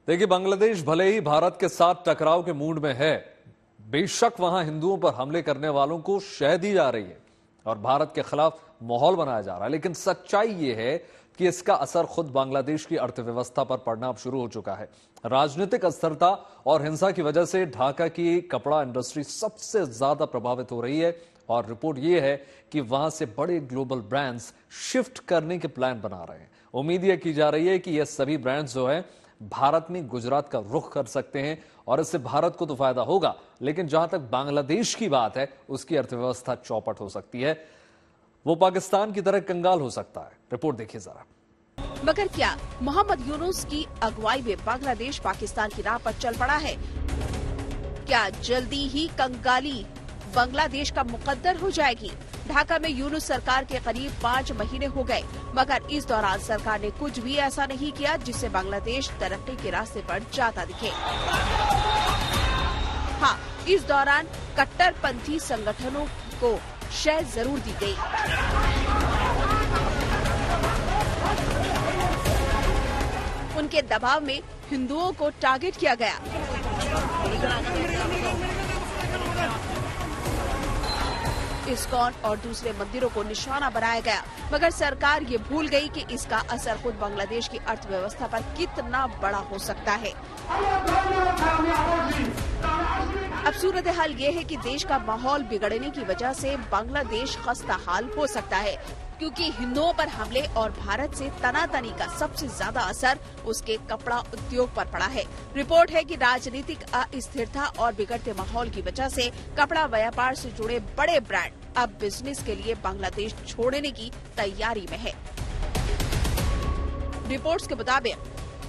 देखिए, बांग्लादेश भले ही भारत के साथ टकराव के मूड में है, बेशक वहां हिंदुओं पर हमले करने वालों को शह दी जा रही है और भारत के खिलाफ माहौल बनाया जा रहा है, लेकिन सच्चाई ये है कि इसका असर खुद बांग्लादेश की अर्थव्यवस्था पर पड़ना अब शुरू हो चुका है। राजनीतिक अस्थिरता और हिंसा की वजह से ढाका की कपड़ा इंडस्ट्री सबसे ज्यादा प्रभावित हो रही है और रिपोर्ट यह है कि वहां से बड़े ग्लोबल ब्रांड्स शिफ्ट करने के प्लान बना रहे हैं। उम्मीद यह की जा रही है कि यह सभी ब्रांड्स जो है भारत में गुजरात का रुख कर सकते हैं और इससे भारत को तो फायदा होगा, लेकिन जहां तक बांग्लादेश की बात है उसकी अर्थव्यवस्था चौपट हो सकती है, वो पाकिस्तान की तरह कंगाल हो सकता है। रिपोर्ट देखिए जरा। मगर क्या मोहम्मद यूनुस की अगुवाई में बांग्लादेश पाकिस्तान की राह पर चल पड़ा है? क्या जल्दी ही कंगाली बांग्लादेश का मुकद्दर हो जाएगी? ढाका में यूनुस सरकार के करीब 5 महीने हो गए, मगर इस दौरान सरकार ने कुछ भी ऐसा नहीं किया जिससे बांग्लादेश तरक्की के रास्ते पर जाता दिखे। हाँ, इस दौरान कट्टरपंथी संगठनों को शह जरूर दी गई। उनके दबाव में हिंदुओं को टारगेट किया गया। इस्कॉन और दूसरे मंदिरों को निशाना बनाया गया, मगर सरकार ये भूल गई कि इसका असर खुद बांग्लादेश की अर्थव्यवस्था पर कितना बड़ा हो सकता है। अब सूरत हाल ये है कि देश का माहौल बिगड़ने की वजह से बांग्लादेश खस्ता हाल हो सकता है, क्योंकि हिंदुओं पर हमले और भारत से तनातनी का सबसे ज्यादा असर उसके कपड़ा उद्योग पर पड़ा है। रिपोर्ट है कि राजनीतिक अस्थिरता और बिगड़ते माहौल की वजह से कपड़ा व्यापार से जुड़े बड़े ब्रांड अब बिजनेस के लिए बांग्लादेश छोड़ने की तैयारी में है। रिपोर्ट्स के मुताबिक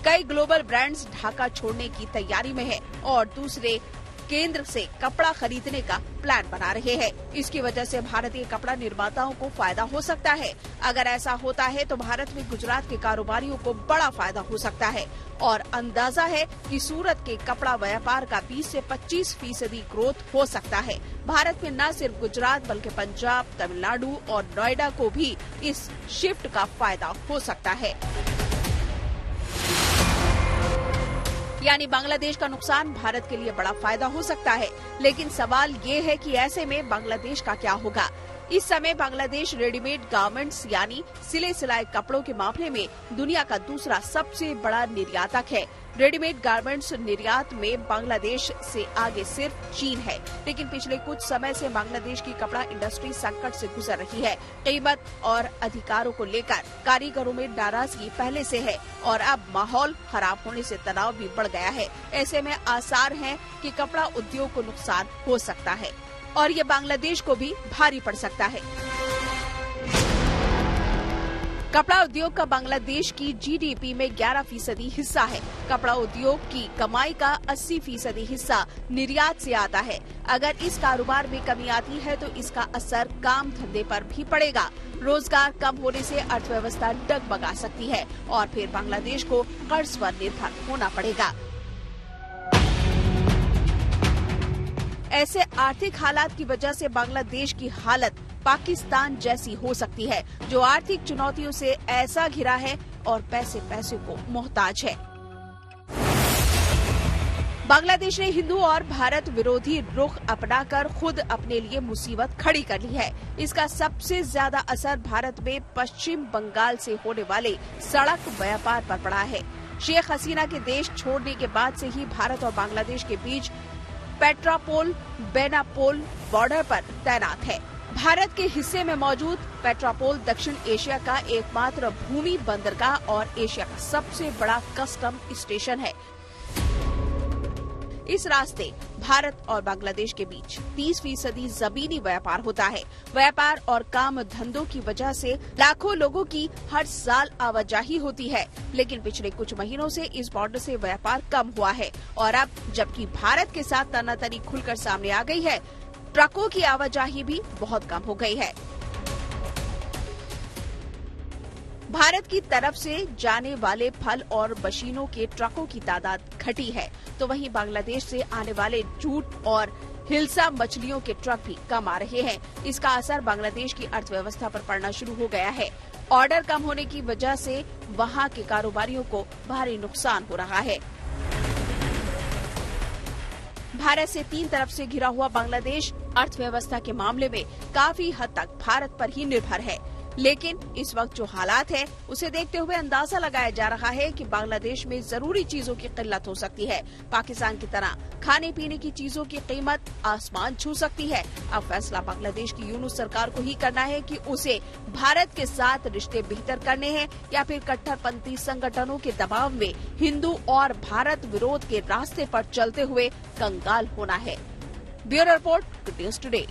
कई ग्लोबल ब्रांड्स ढाका छोड़ने की तैयारी में है और दूसरे केंद्र से कपड़ा खरीदने का प्लान बना रहे हैं। इसकी वजह से भारतीय कपड़ा निर्माताओं को फायदा हो सकता है। अगर ऐसा होता है तो भारत में गुजरात के कारोबारियों को बड़ा फायदा हो सकता है और अंदाजा है कि सूरत के कपड़ा व्यापार का 20 से 25% ग्रोथ हो सकता है। भारत में न सिर्फ गुजरात बल्कि पंजाब, तमिलनाडु और नोएडा को भी इस शिफ्ट का फायदा हो सकता है। यानी बांग्लादेश का नुकसान भारत के लिए बड़ा फायदा हो सकता है, लेकिन सवाल ये है कि ऐसे में बांग्लादेश का क्या होगा? इस समय बांग्लादेश रेडीमेड गारमेंट्स यानी सिले सिलाए कपड़ों के मामले में दुनिया का दूसरा सबसे बड़ा निर्यातक है। रेडीमेड गारमेंट्स निर्यात में बांग्लादेश से आगे सिर्फ चीन है, लेकिन पिछले कुछ समय से बांग्लादेश की कपड़ा इंडस्ट्री संकट से गुजर रही है। कीमत और अधिकारों को लेकर कारीगरों में नाराजगी पहले से है और अब माहौल खराब होने से तनाव भी बढ़ गया है। ऐसे में आसार हैं कि कपड़ा उद्योग को नुकसान हो सकता है और ये बांग्लादेश को भी भारी पड़ सकता है। कपड़ा उद्योग का बांग्लादेश की जीडीपी में 11% हिस्सा है। कपड़ा उद्योग की कमाई का 80% हिस्सा निर्यात से आता है। अगर इस कारोबार में कमी आती है तो इसका असर काम धंधे पर भी पड़ेगा। रोजगार कम होने से अर्थव्यवस्था डगमगा सकती है और फिर बांग्लादेश को कर्ज पर निर्भर होना पड़ेगा। ऐसे आर्थिक हालात की वजह से बांग्लादेश की हालत पाकिस्तान जैसी हो सकती है, जो आर्थिक चुनौतियों से ऐसा घिरा है और पैसे को मोहताज है। बांग्लादेश ने हिंदू और भारत विरोधी रुख अपनाकर खुद अपने लिए मुसीबत खड़ी कर ली है। इसका सबसे ज्यादा असर भारत में पश्चिम बंगाल से होने वाले सड़क व्यापार पर पड़ा है। शेख हसीना के देश छोड़ने के बाद से ही भारत और बांग्लादेश के बीच पेट्रापोल बेनापोल बॉर्डर पर तैनात है। भारत के हिस्से में मौजूद पेट्रापोल दक्षिण एशिया का एकमात्र भूमि बंदरगाह और एशिया का सबसे बड़ा कस्टम स्टेशन है। इस रास्ते भारत और बांग्लादेश के बीच 30% जमीनी व्यापार होता है। व्यापार और काम धंधों की वजह से लाखों लोगों की हर साल आवाजाही होती है, लेकिन पिछले कुछ महीनों से इस बॉर्डर से व्यापार कम हुआ है और अब जबकि भारत के साथ तनातनी खुलकर सामने आ गई है, ट्रकों की आवाजाही भी बहुत कम हो गई है। भारत की तरफ से जाने वाले फल और मशीनों के ट्रकों की तादाद घटी है, तो वहीं बांग्लादेश से आने वाले जूट और हिल्सा मछलियों के ट्रक भी कम आ रहे हैं। इसका असर बांग्लादेश की अर्थव्यवस्था पर पड़ना शुरू हो गया है। ऑर्डर कम होने की वजह से वहां के कारोबारियों को भारी नुकसान हो रहा है। भारत से 3 तरफ से घिरा हुआ बांग्लादेश अर्थव्यवस्था के मामले में काफी हद तक भारत पर ही निर्भर है। लेकिन इस वक्त जो हालात है उसे देखते हुए अंदाजा लगाया जा रहा है कि बांग्लादेश में जरूरी चीजों की किल्लत हो सकती है। पाकिस्तान की तरह खाने पीने की चीजों की कीमत आसमान छू सकती है। अब फैसला बांग्लादेश की यूनुस सरकार को ही करना है कि उसे भारत के साथ रिश्ते बेहतर करने हैं या फिर कट्टरपंथी संगठनों के दबाव में हिंदू और भारत विरोध के रास्ते पर चलते हुए कंगाल होना है। Bureau report, good news today.